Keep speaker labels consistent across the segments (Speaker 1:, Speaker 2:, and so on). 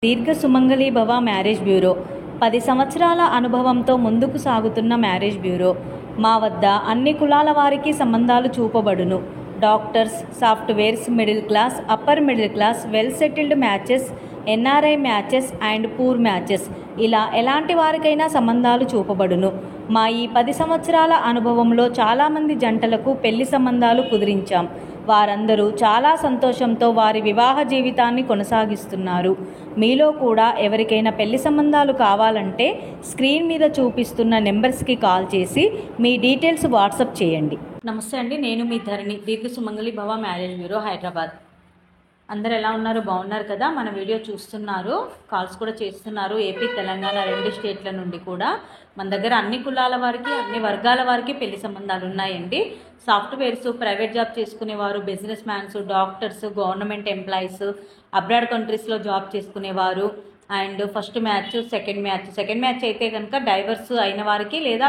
Speaker 1: దీర్ఘ సుమంగళి భవ marriage bureau 10 సంవత్సరాల అనుభవంతో ముందుకు సాగుతున్న మ్యారేజ్ బ్యూరో. మా వద్ద అన్ని కులాల వారికి సంబంధాలు చూపబడును. Doctors, softwares, middle class, upper middle class, well settled matches, NRI matches and poor matches, ఇలా ఎలాంటి వారికైనా సంబంధాలు చూపబడును. మా ఈ 10 సంవత్సరాల అనుభవంలో చాలామంది జంటలకు పెళ్లి సంబంధాలు కుదిరించాం. వారందరూ చాలా సంతోషంతో వారి వివాహ జీవితాన్ని కొనసాగిస్తున్నారు. మీలో కూడా ఎవరికైనా పెళ్లి సంబంధాలు కావాలంటే స్క్రీన్ మీద చూపిస్తున్న నెంబర్స్కి కాల్ చేసి మీ డీటెయిల్స్ వాట్సాప్ చేయండి. నమస్తే అండి, నేను మీ ధరణి, దీర్ఘ సుమంగళి భవ మ్యారేజ్ బ్యూరో, హైదరాబాద్. అందరు ఎలా ఉన్నారు? బాగున్నారు కదా? మన వీడియో చూస్తున్నారు, కాల్స్ కూడా చేస్తున్నారు. ఏపీ, తెలంగాణ 2 స్టేట్ల నుండి కూడా మన దగ్గర అన్ని కులాల వారికి, అన్ని వర్గాల వారికి పెళ్లి సంబంధాలు ఉన్నాయండి. సాఫ్ట్వేర్స్, ప్రైవేట్ జాబ్ చేసుకునేవారు, business mans, doctors, government employees, abroad కంట్రీస్లో జాబ్ చేసుకునేవారు, and first match, second match అయితే కనుక డైవర్స్ అయిన వారికి లేదా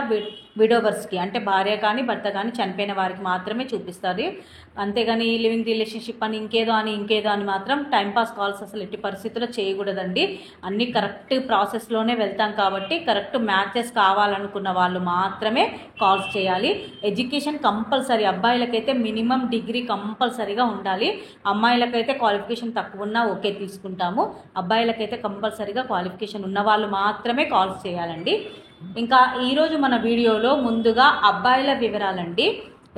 Speaker 1: విడోవర్స్కి, అంటే భార్య కానీ భర్త కానీ చనిపోయిన వారికి మాత్రమే చూపిస్తారు. అంతేగాని లివింగ్ రిలేషన్షిప్ అని ఇంకేదో అని మాత్రం టైంపాస్ కాల్స్ అసలు ఎట్టి పరిస్థితుల్లో చేయకూడదండి. అన్నీ కరెక్ట్ ప్రాసెస్లోనే వెళ్తాం కాబట్టి కరెక్ట్ మ్యాచెస్ కావాలనుకున్న వాళ్ళు మాత్రమే కాల్స్ చేయాలి. ఎడ్యుకేషన్ కంపల్సరీ, అబ్బాయిలకైతే మినిమం డిగ్రీ కంపల్సరీగా ఉండాలి. అమ్మాయిలకైతే క్వాలిఫికేషన్ తక్కువ ఉన్నా ఓకే తీసుకుంటాము. అబ్బాయిలకైతే కంపల్సరీగా క్వాలిఫికేషన్ ఉన్న వాళ్ళు మాత్రమే కాల్స్ చేయాలండి. ఇంకా ఈరోజు మన వీడియోలో ముందుగా అబ్బాయిల వివరాలండి.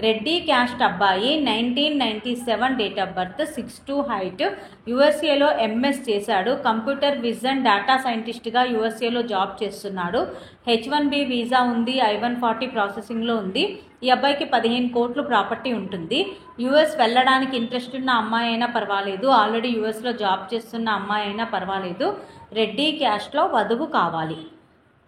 Speaker 1: రెడ్డి క్యాస్ట్ అబ్బాయి, 1997 డేట్ ఆఫ్ బర్త్, 6'2" హైట్, యూఎస్ఏలో ఎంఎస్ చేశాడు. కంప్యూటర్ విజన్ డేటా సైంటిస్ట్గా యూఎస్ఏలో జాబ్ చేస్తున్నాడు. H1B వీసా ఉంది. I-140 ప్రాసెసింగ్లో ఉంది. ఈ అబ్బాయికి 15 కోట్లు ప్రాపర్టీ ఉంటుంది. యూఎస్ వెళ్ళడానికి ఇంట్రెస్ట్ ఉన్న అమ్మాయి అయినా పర్వాలేదు, ఆల్రెడీ యూఎస్లో జాబ్ చేస్తున్న అమ్మాయి అయినా పర్వాలేదు. రెడ్డి క్యాస్ట్లో వధువు కావాలి.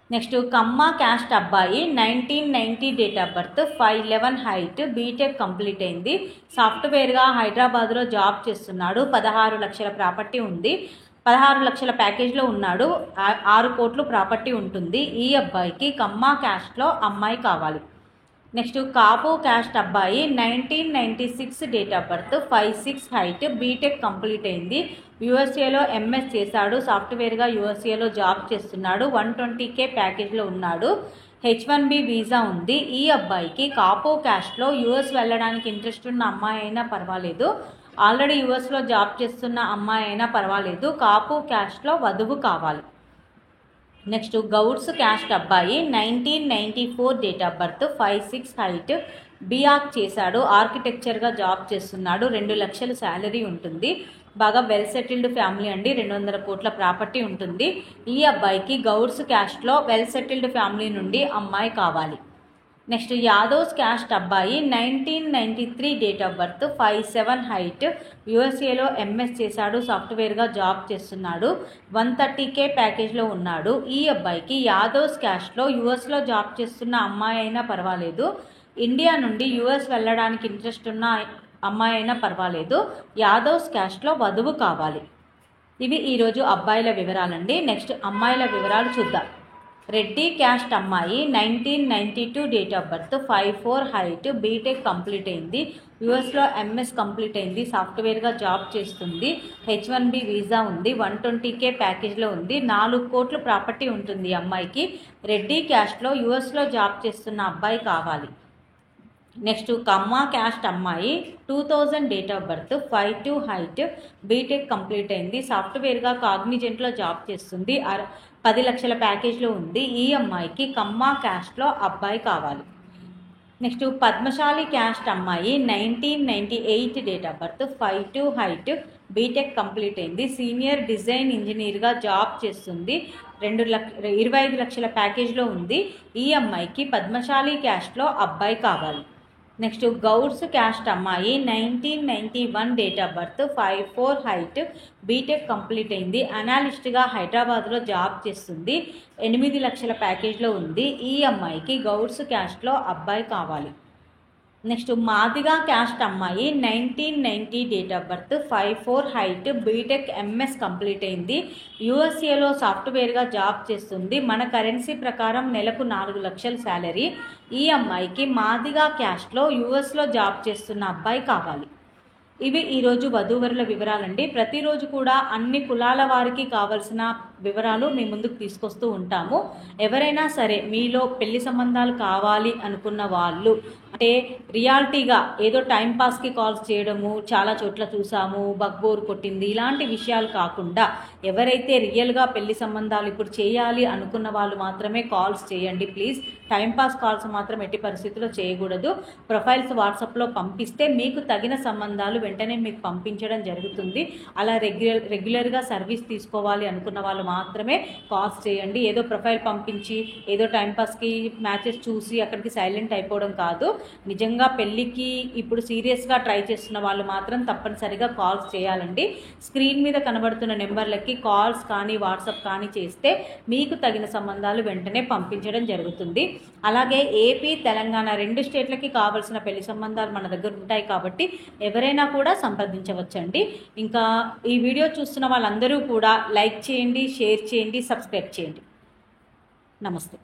Speaker 1: నెక్స్ట్ కమ్మ క్యాస్ట్ అబ్బాయి, 1990 date of birth, 5'11" height, BTech complete అయింది. సాఫ్ట్వేర్గా హైదరాబాద్లో జాబ్ చేస్తున్నాడు. 16 లక్షల ప్రాపర్టీ ఉంది. 16 లక్షల ప్యాకేజ్లో ఉన్నాడు. 6 కోట్లు ప్రాపర్టీ ఉంటుంది. ఈ అబ్బాయికి కమ్మ క్యాస్ట్లో అమ్మాయి కావాలి. నెక్స్ట్ కాపు క్యాస్ట్ అబ్బాయి, 1996 date of birth, 5'6" height, BTech complete అయింది. యూఎస్ఏలో ఎంఎస్ చేశాడు. సాఫ్ట్వేర్గా యూఎస్ఏలో జాబ్ చేస్తున్నాడు. 120K ప్యాకేజ్లో ఉన్నాడు. H1B వీసా ఉంది. ఈ అబ్బాయికి కాపు క్యాస్ట్లో యూఎస్ వెళ్ళడానికి ఇంట్రెస్ట్ ఉన్న అమ్మాయి అయినా పర్వాలేదు, ఆల్రెడీ యూఎస్లో జాబ్ చేస్తున్న అమ్మాయి అయినా పర్వాలేదు. కాపు క్యాస్ట్లో వధువు కావాలి. నెక్స్ట్ గౌడ్స్ క్యాస్ట్ అబ్బాయి, 1994 date of birth, 5'6" height, B.Arch చేశాడు. ఆర్కిటెక్చర్గా జాబ్ చేస్తున్నాడు. 2 లక్షల శాలరీ ఉంటుంది. బాగా వెల్ సెటిల్డ్ ఫ్యామిలీ అండి. 200 కోట్ల ప్రాపర్టీ ఉంటుంది. ఈ అబ్బాయికి గౌడ్స్ క్యాస్ట్లో వెల్ సెటిల్డ్ ఫ్యామిలీ నుండి అమ్మాయి కావాలి. నెక్స్ట్ యాదవ్స్ క్యాస్ట్ అబ్బాయి, 1993 డేట్ ఆఫ్ బర్త్, 5'7" హైట్, యూఎస్ఏలో ఎంఎస్ చేశాడు. సాఫ్ట్వేర్గా జాబ్ చేస్తున్నాడు. 130K ప్యాకేజ్లో ఉన్నాడు. ఈ అబ్బాయికి యాదవ్స్ క్యాస్ట్లో యూఎస్లో జాబ్ చేస్తున్న అమ్మాయి అయినా పర్వాలేదు, ఇండియా నుండి యూఎస్ వెళ్ళడానికి ఇంట్రెస్ట్ ఉన్న అమ్మాయి అయినా పర్వాలేదు. యాదవ్స్ క్యాస్ట్లో వధువు కావాలి. ఇవి ఈరోజు అబ్బాయిల వివరాలండి. నెక్స్ట్ అమ్మాయిల వివరాలు చూద్దాం. రెడ్డి క్యాస్ట్ అమ్మాయి, 1992 date of birth, 5'4" height, BTech complete అయింది. యూఎస్లో ఎంఎస్ కంప్లీట్ అయింది. సాఫ్ట్వేర్గా జాబ్ చేస్తుంది. H1B వీసా ఉంది. 120K ప్యాకేజ్లో ఉంది. 4 కోట్లు ప్రాపర్టీ ఉంటుంది. అమ్మాయికి రెడ్డి క్యాస్ట్లో యూఎస్లో జాబ్ చేస్తున్న అబ్బాయి కావాలి. నెక్స్ట్ కమ్మ క్యాస్ట్ అమ్మాయి, 2000 date of birth, 5'2" height, BTech complete అయింది. సాఫ్ట్వేర్గా కాగ్నిజెంట్లో జాబ్ చేస్తుంది. 10 లక్షల ప్యాకేజ్లో ఉంది. ఈ అమ్మాయికి కమ్మ క్యాస్ట్లో అబ్బాయి కావాలి. నెక్స్ట్ పద్మశాలి క్యాస్ట్ అమ్మాయి, 1998 date of birth, 5'2" height, BTech complete అయింది. సీనియర్ డిజైన్ ఇంజనీర్గా జాబ్ చేస్తుంది. 25 లక్షల ప్యాకేజ్లో ఉంది. ఈ అమ్మాయికి పద్మశాలి క్యాస్ట్లో అబ్బాయి కావాలి. నెక్స్ట్ గౌడ్స్ క్యాస్ట్ అమ్మాయి, 1991 date of birth, 5'4" height, BTech complete అయింది. అనాలిస్ట్గా హైదరాబాద్లో జాబ్ చేస్తుంది. 8 లక్షల ప్యాకేజ్లో ఉంది. ఈ అమ్మాయికి గౌడ్స్ క్యాస్ట్లో అబ్బాయి కావాలి. నెక్స్ట్ మాదిగా క్యాస్ట్ అమ్మాయి, 1990 date of birth, 5'4" height, BTech MS complete అయింది. యూఎస్ఏలో సాఫ్ట్వేర్గా జాబ్ చేస్తుంది. మన కరెన్సీ ప్రకారం నెలకు 4 లక్షల శాలరీ. ఈ అమ్మాయికి మాదిగా క్యాస్ట్లో యూఎస్లో జాబ్ చేస్తున్న అబ్బాయి కావాలి. ఇవి ఈరోజు వధూవరుల వివరాలండి. ప్రతిరోజు కూడా అన్ని కులాల వారికి కావలసిన వివరాలు మీ ముందుకు తీసుకొస్తూ ఉంటాము. ఎవరైనా సరే మీలో పెళ్లి సంబంధాలు కావాలి అనుకున్న వాళ్ళు, అంటే రియాలిటీగా ఏదో టైంపాస్కి కాల్స్ చేయడము, చాలా చోట్ల చూసాము, బగ్బోర్ కొట్టింది, ఇలాంటి విషయాలు కాకుండా ఎవరైతే రియల్గా పెళ్లి సంబంధాలు ఇప్పుడు చేయాలి అనుకున్న వాళ్ళు మాత్రమే కాల్స్ చేయండి ప్లీజ్. టైంపాస్ కాల్స్ మాత్రం ఎట్టి పరిస్థితుల్లో చేయకూడదు. ప్రొఫైల్స్ వాట్సాప్లో పంపిస్తే మీకు తగిన సంబంధాలు వెంటనే మీకు పంపించడం జరుగుతుంది. అలా రెగ్యులర్గా సర్వీస్ తీసుకోవాలి అనుకున్న వాళ్ళు మాత్రమే కాల్స్ చేయండి. ఏదో ప్రొఫైల్ పంపించి ఏదో టైంపాస్కి మ్యాచెస్ చూసి అక్కడికి సైలెంట్ అయిపోవడం కాదు. నిజంగా పెళ్ళికి ఇప్పుడు సీరియస్గా ట్రై చేస్తున్న వాళ్ళు మాత్రం తప్పనిసరిగా కాల్స్ చేయాలండి. స్క్రీన్ మీద కనబడుతున్న నెంబర్లకి కాల్స్ కానీ వాట్సాప్ కానీ చేస్తే మీకు తగిన సంబంధాలు వెంటనే పంపించడం జరుగుతుంది. అలాగే ఏపీ, తెలంగాణ 2 స్టేట్లకి కావాల్సిన పెళ్లి సంబంధాలు మన దగ్గర ఉంటాయి కాబట్టి ఎవరైనా కూడా సంప్రదించవచ్చండి. ఇంకా ఈ వీడియో చూస్తున్న వాళ్ళందరూ కూడా లైక్ చేయండి, షేర్ చేయండి, సబ్స్క్రైబ్ చేయండి. నమస్తే.